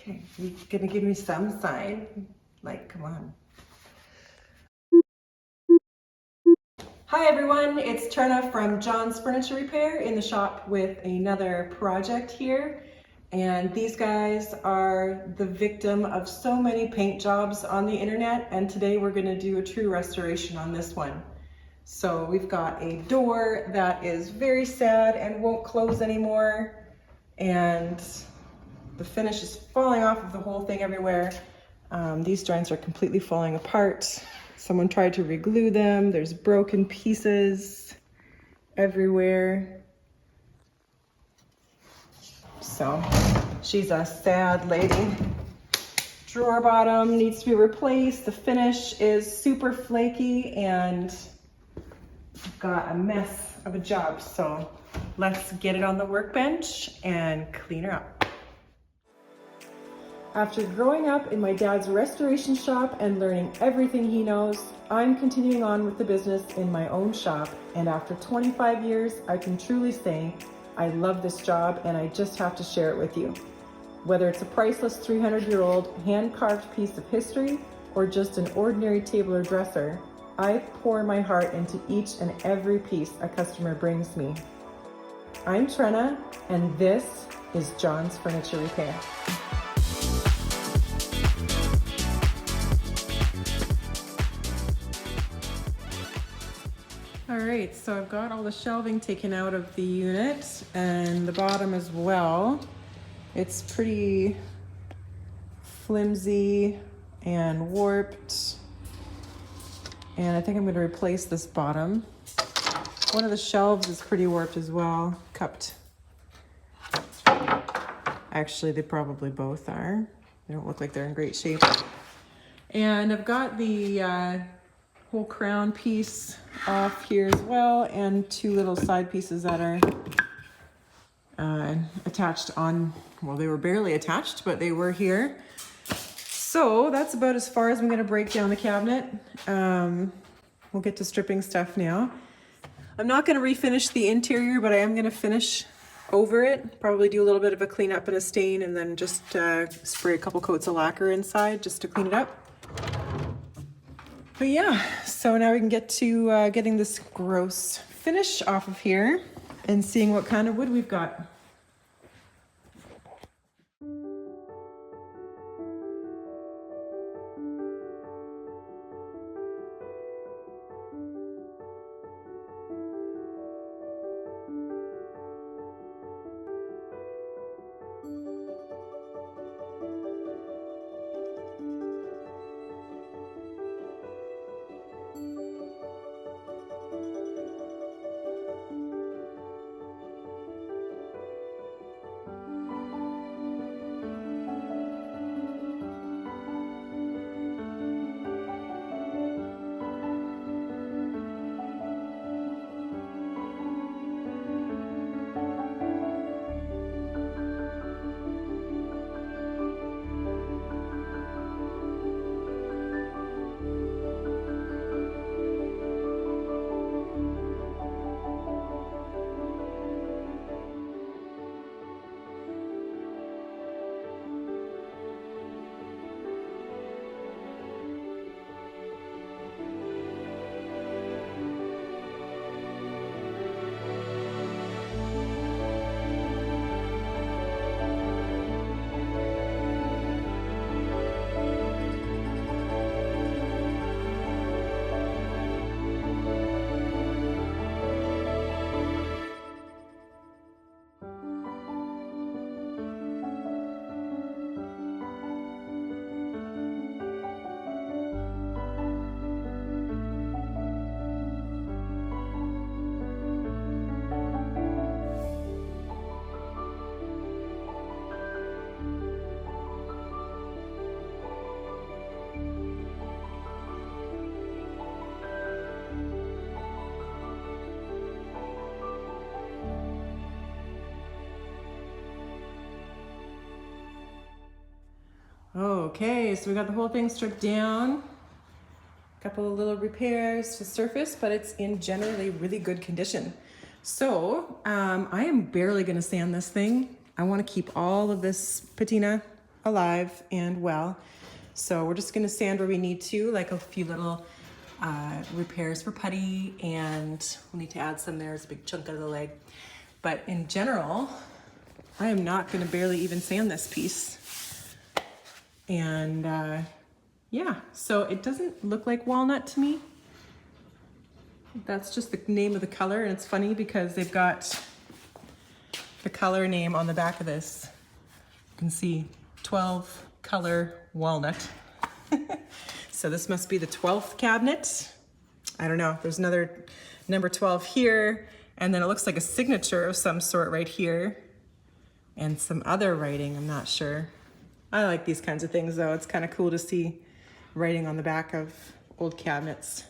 Okay, you gonna give me some sign? Like, come on. Hi everyone, it's Trena from John's Furniture Repair in the shop with another project here. And these guys are the victim of so many paint jobs on the internet, and today we're gonna do a true restoration on this one. So we've got a door that is very sad and won't close anymore, and the finish is falling off of the whole thing everywhere. These joints are completely falling apart. Someone tried to re-glue them. There's broken pieces everywhere. So she's a sad lady. Drawer bottom needs to be replaced. The finish is super flaky and got a mess of a job. So let's get it on the workbench and clean her up. After growing up in my dad's restoration shop and learning everything he knows, I'm continuing on with the business in my own shop, and after 25 years, I can truly say I love this job and I just have to share it with you. Whether it's a priceless 300-year-old hand-carved piece of history or just an ordinary table or dresser, I pour my heart into each and every piece a customer brings me. I'm Trena, and this is John's Furniture Repair. All right, so I've got all the shelving taken out of the unit and the bottom as well. It's pretty flimsy and warped. And I think I'm going to replace this bottom. One of the shelves is pretty warped as well, cupped. Actually, they probably both are. They don't look like they're in great shape. And I've got the whole crown piece off here as well, and two little side pieces that are attached on, well, they were barely attached, but they were here. So that's about as far as I'm going to break down the cabinet. We'll get to stripping stuff now. I'm not going to refinish the interior, but I am going to finish over it. Probably do a little bit of a cleanup and a stain, and then just spray a couple coats of lacquer inside just to clean it up. But yeah, so now we can get to getting this gross finish off of here and seeing what kind of wood we've got. Okay, so we got the whole thing stripped down. A couple of little repairs to surface, but it's in generally really good condition. So I am barely gonna sand this thing. I wanna keep all of this patina alive and well. So we're just gonna sand where we need to, like a few little repairs for putty, and we'll need to add some there. It's a big chunk of the leg. But in general, I am not gonna barely even sand this piece. And yeah, so it doesn't look like walnut to me. That's just the name of the color, and it's funny because they've got the color name on the back of this. You can see 12 color walnut. So this must be the 12th cabinet. I don't know, there's another number 12 here, and then it looks like a signature of some sort right here, and some other writing, I'm not sure. I like these kinds of things though. It's kind of cool to see writing on the back of old cabinets.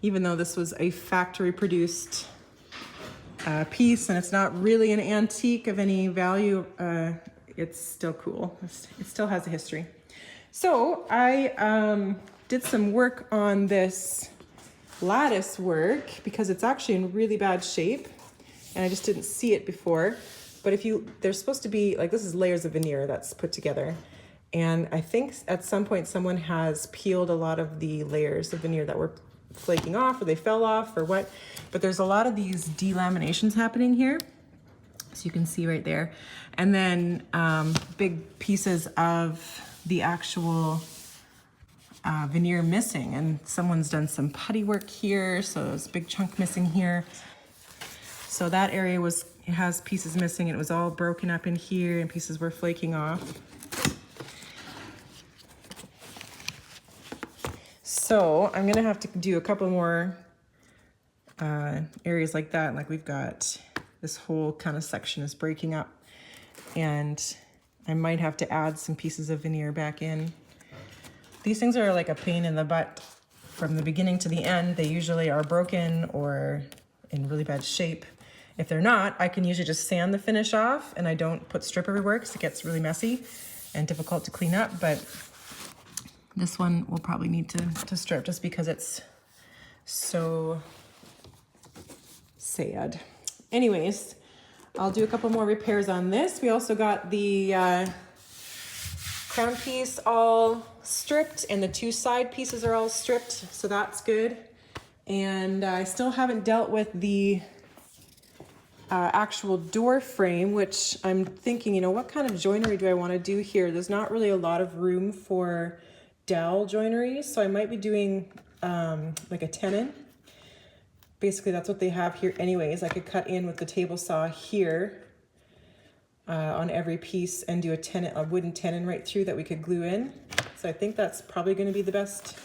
Even though this was a factory produced piece and it's not really an antique of any value, it's still cool. It still has a history. So I did some work on this lattice work because it's actually in really bad shape and I just didn't see it before. But there's supposed to be, like, this is layers of veneer that's put together. And I think at some point someone has peeled a lot of the layers of veneer that were flaking off, or they fell off, or what. But there's a lot of these delaminations happening here. So you can see right there. And then big pieces of the actual veneer missing. And someone's done some putty work here. So there's a big chunk missing here. So that area has pieces missing. It was all broken up in here and pieces were flaking off. So I'm gonna have to do a couple more areas like that. Like we've got this whole kind of section is breaking up, and I might have to add some pieces of veneer back in. These things are like a pain in the butt from the beginning to the end. They usually are broken or in really bad shape. If they're not, I can usually just sand the finish off and I don't put strip everywhere because it gets really messy and difficult to clean up. But this one will probably need to strip just because it's so sad. Anyways, I'll do a couple more repairs on this. We also got the crown piece all stripped and the two side pieces are all stripped, so that's good. And I still haven't dealt with the actual door frame, which I'm thinking, you know, what kind of joinery do I want to do here? There's not really a lot of room for dowel joinery, so I might be doing like a tenon. Basically that's what they have here anyways. I could cut in with the table saw here on every piece and do a wooden tenon right through that we could glue in. So I think that's probably going to be the best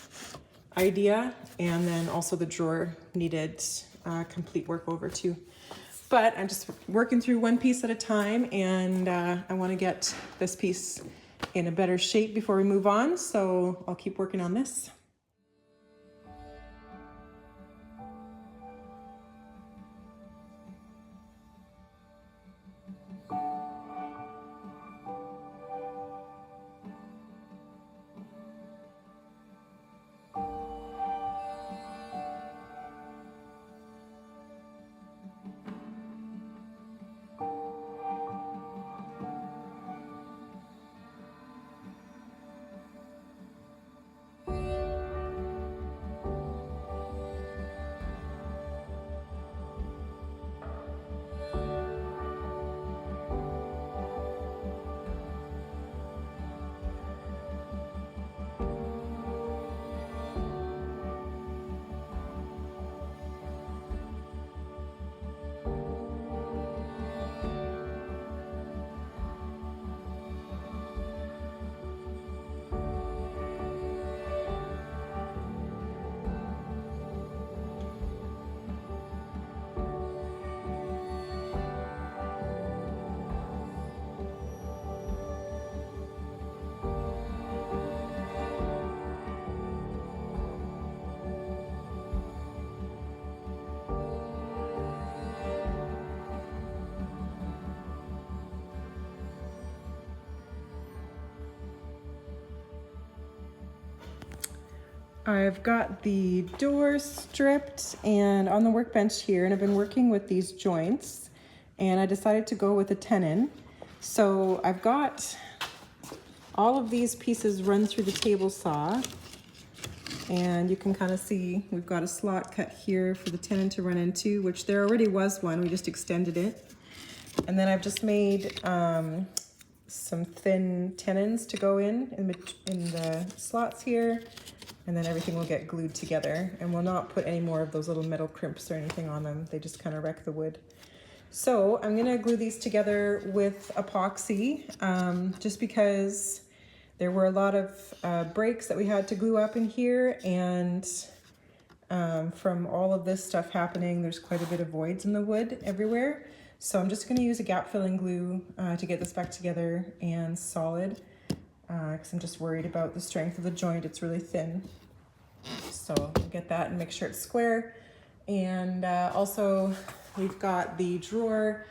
idea. And then also the drawer needed complete work over too. But I'm just working through one piece at a time, and I want to get this piece in a better shape before we move on, so I'll keep working on this. I've got the door stripped and on the workbench here, and I've been working with these joints, and I decided to go with a tenon. So I've got all of these pieces run through the table saw. And you can kind of see we've got a slot cut here for the tenon to run into, which there already was one, we just extended it. And then I've just made some thin tenons to go in the slots here, and then everything will get glued together, and we'll not put any more of those little metal crimps or anything on them. They just kind of wreck the wood. So I'm gonna glue these together with epoxy, just because there were a lot of breaks that we had to glue up in here, and from all of this stuff happening, there's quite a bit of voids in the wood everywhere. So I'm just gonna use a gap filling glue to get this back together and solid, because I'm just worried about the strength of the joint. It's really thin. So I'll get that and make sure it's square. And also we've got the drawer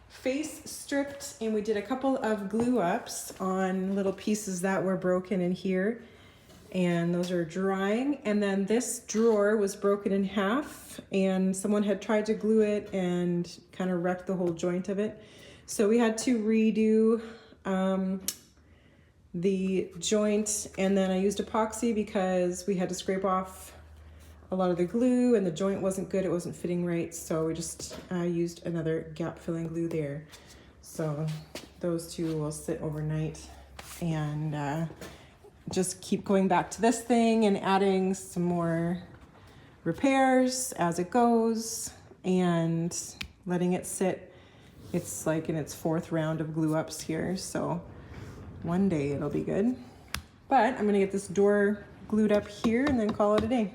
face stripped, and we did a couple of glue ups on little pieces that were broken in here, and those are drying. And then this drawer was broken in half, and someone had tried to glue it and kind of wrecked the whole joint of it. So we had to redo the joint, and then I used epoxy because we had to scrape off a lot of the glue, and the joint wasn't good, it wasn't fitting right, so we just used another gap filling glue there. So those two will sit overnight, and just keep going back to this thing and adding some more repairs as it goes and letting it sit. It's like in its 4th round of glue ups here, so one day it'll be good. But I'm gonna get this door glued up here and then call it a day.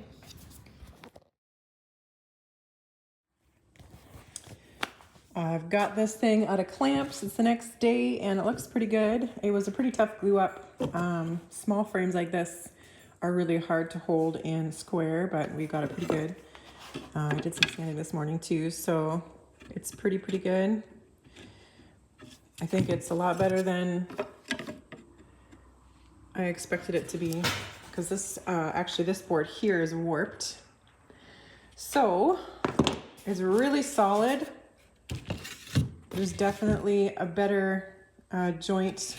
I've got this thing out of clamps. It's the next day and it looks pretty good. It was a pretty tough glue up. Small frames like this are really hard to hold and square, but we got it pretty good. I did some sanding this morning too, so it's pretty good. I think it's a lot better than I expected it to be, because this actually this board here is warped. So it's really solid. There's definitely a better joint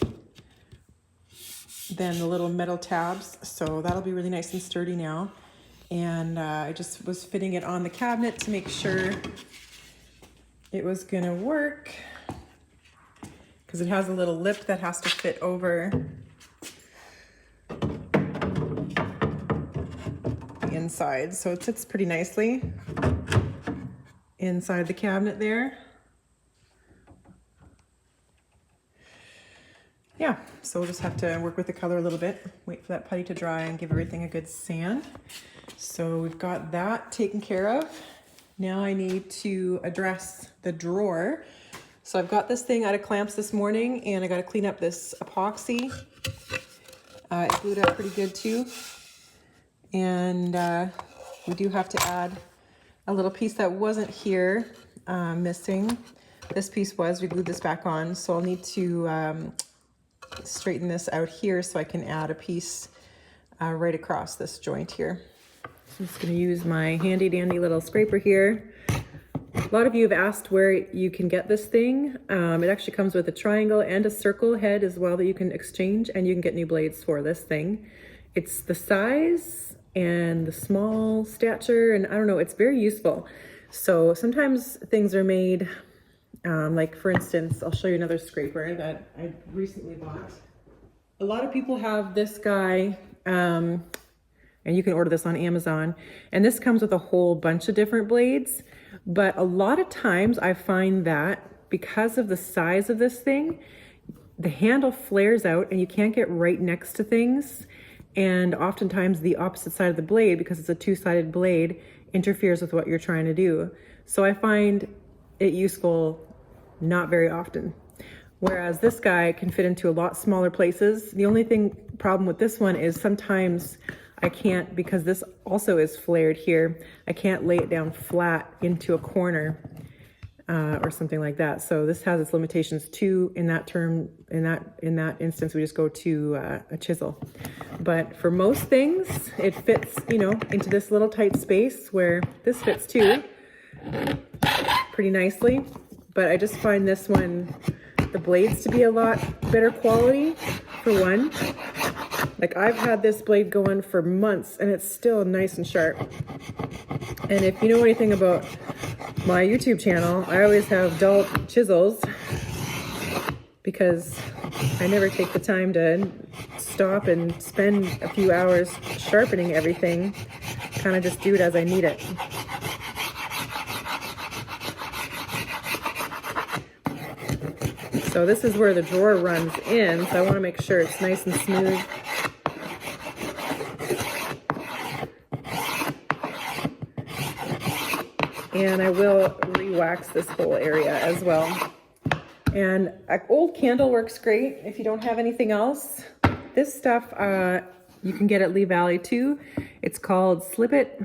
than the little metal tabs, so that'll be really nice and sturdy now. And I just was fitting it on the cabinet to make sure it was gonna work, because it has a little lip that has to fit over the inside, so it sits pretty nicely inside the cabinet there. Yeah, so we'll just have to work with the color a little bit, wait for that putty to dry and give everything a good sand. So we've got that taken care of. Now I need to address the drawer. So I've got this thing out of clamps this morning, and I got to clean up this epoxy. It glued up pretty good too. And we do have to add a little piece that wasn't here, missing. This piece was, we glued this back on, so I'll need to straighten this out here so I can add a piece right across this joint here. So I'm just going to use my handy dandy little scraper here. A lot of you have asked where you can get this thing. It actually comes with a triangle and a circle head as well that you can exchange, and you can get new blades for this thing. It's the size and the small stature, and I don't know, it's very useful. So sometimes things are made, like for instance, I'll show you another scraper that I recently bought. A lot of people have this guy, and you can order this on Amazon, and this comes with a whole bunch of different blades. But a lot of times I find that because of the size of this thing, the handle flares out and you can't get right next to things. And oftentimes the opposite side of the blade, because it's a two-sided blade, interferes with what you're trying to do. So I find it useful not very often. Whereas this guy can fit into a lot smaller places. The only problem with this one is sometimes I can't, because this also is flared here, I can't lay it down flat into a corner or something like that. So this has its limitations too. In that instance, we just go to a chisel. But for most things, it fits, you know, into this little tight space where this fits too pretty nicely. But I just find this one, the blades to be a lot better quality, for one. Like, I've had this blade going for months and it's still nice and sharp. And if you know anything about my YouTube channel, I always have dull chisels because I never take the time to stop and spend a few hours sharpening everything. Kind of just do it as I need it. So this is where the drawer runs in, so I want to make sure it's nice and smooth. And I will re-wax this whole area as well. And an old candle works great if you don't have anything else. This stuff you can get at Lee Valley too. It's called Slip It.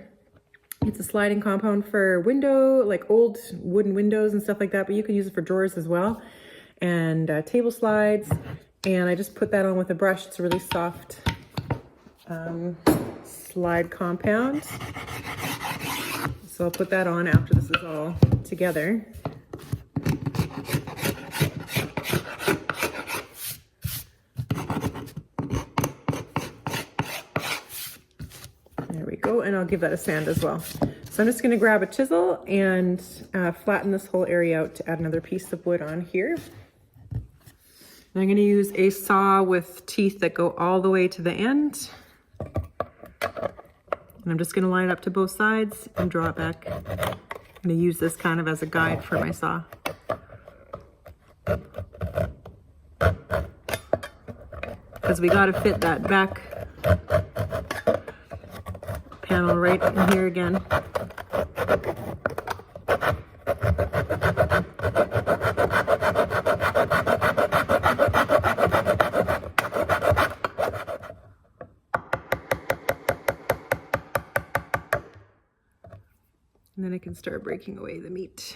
It's a sliding compound for window, like old wooden windows and stuff like that, but you can use it for drawers as well. And table slides. And I just put that on with a brush. It's a really soft slide compound. So I'll put that on after this is all together. There we go, and I'll give that a sand as well. So I'm just going to grab a chisel and flatten this whole area out to add another piece of wood on here. And I'm going to use a saw with teeth that go all the way to the end. And I'm just going to line it up to both sides and draw it back. I'm going to use this kind of as a guide for my saw. Because we got to fit that back panel right in here again. And then I can start breaking away the meat.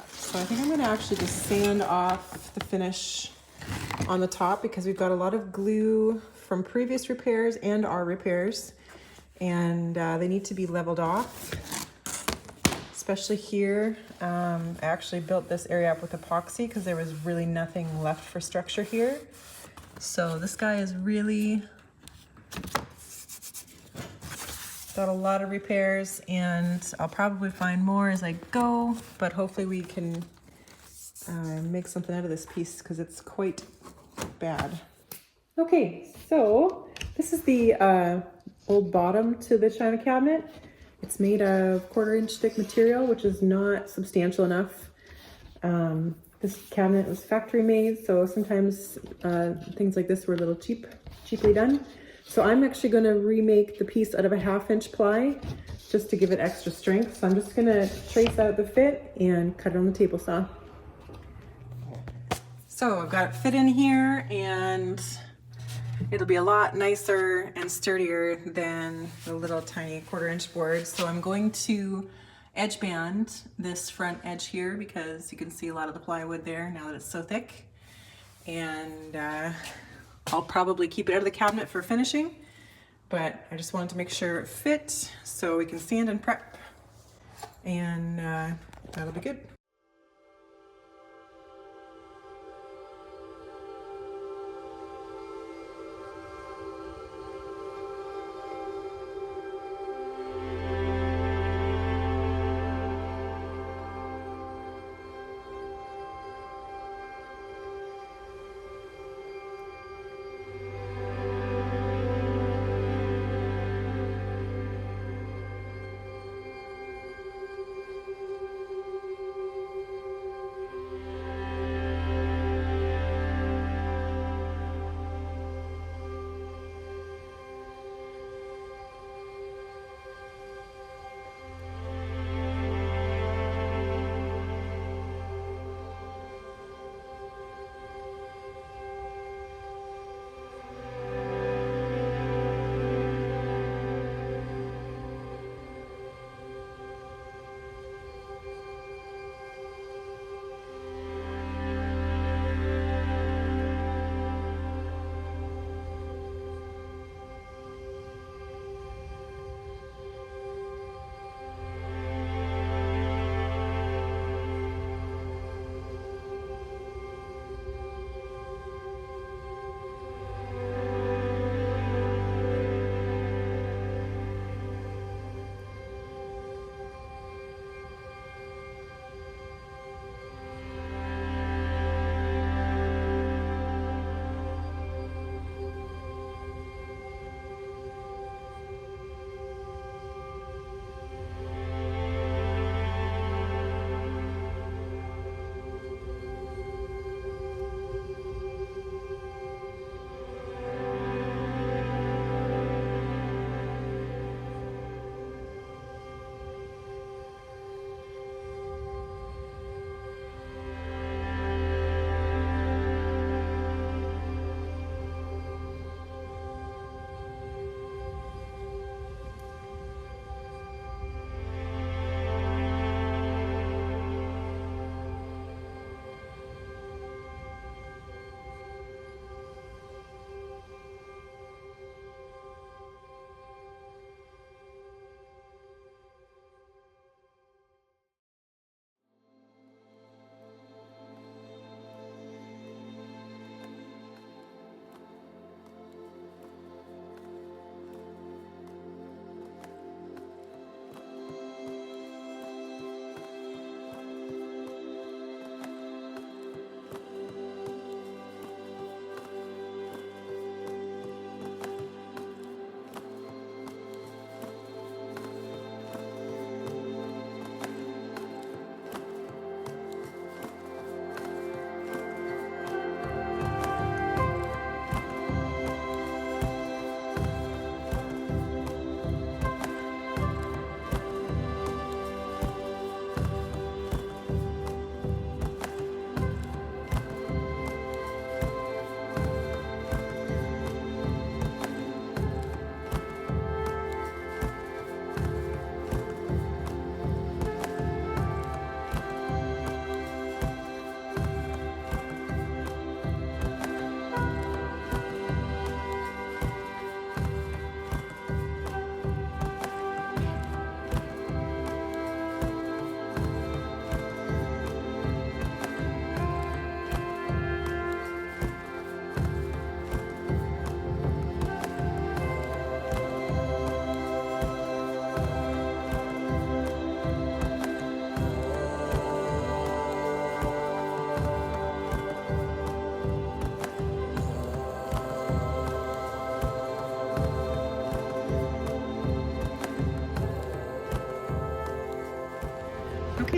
So I think I'm going to actually just sand off the finish on the top because we've got a lot of glue from previous repairs and our repairs, and they need to be leveled off, especially here. I actually built this area up with epoxy because there was really nothing left for structure here. So this guy is really got a lot of repairs, and I'll probably find more as I go, but hopefully we can make something out of this piece because it's quite bad. Okay, so this is the old bottom to the china cabinet. It's made of 1/4-inch thick material, which is not substantial enough. This cabinet was factory made, so sometimes things like this were a little cheaply done. So I'm actually going to remake the piece out of a 1/2-inch ply just to give it extra strength. So I'm just going to trace out the fit and cut it on the table saw. So I've got it fit in here, and it'll be a lot nicer and sturdier than the little tiny 1/4-inch board. So I'm going to edge band this front edge here because you can see a lot of the plywood there now that it's so thick. And I'll probably keep it out of the cabinet for finishing, but I just wanted to make sure it fit so we can sand and prep, and that'll be good.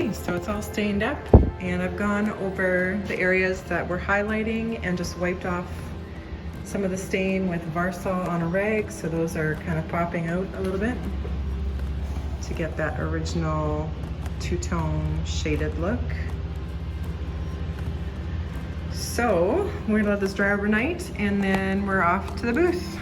Okay, so it's all stained up, and I've gone over the areas that we're highlighting and just wiped off some of the stain with Varsol on a rag, so those are kind of popping out a little bit to get that original two-tone shaded look. So we're gonna let this dry overnight, and then we're off to the booth.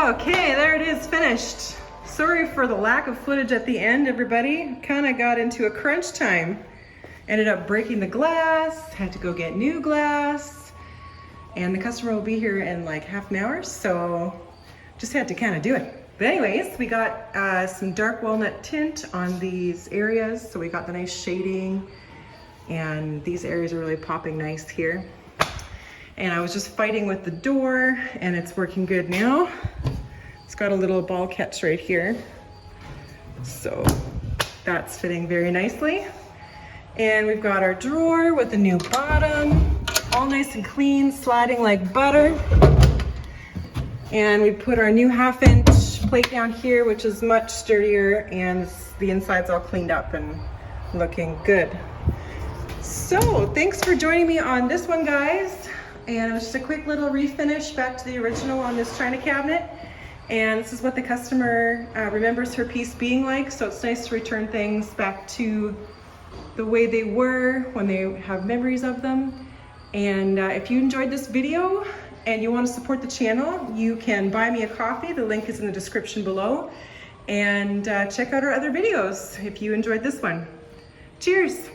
Okay, there it is, finished. Sorry for the lack of footage at the end, everybody. Kind of got into a crunch time. Ended up breaking the glass, had to go get new glass, and the customer will be here in like half an hour, so just had to kind of do it. But anyways, we got some dark walnut tint on these areas, so we got the nice shading, and these areas are really popping nice here. And I was just fighting with the door, and it's working good now. It's got a little ball catch right here, so that's fitting very nicely. And we've got our drawer with the new bottom, all nice and clean, sliding like butter. And we put our new 1/2-inch plate down here, which is much sturdier, and the inside's all cleaned up and looking good. So thanks for joining me on this one, guys. And it was just a quick little refinish back to the original on this Trena cabinet. And this is what the customer remembers her piece being like. So it's nice to return things back to the way they were when they have memories of them. And if you enjoyed this video and you want to support the channel, you can buy me a coffee. The link is in the description below. And check out our other videos if you enjoyed this one. Cheers.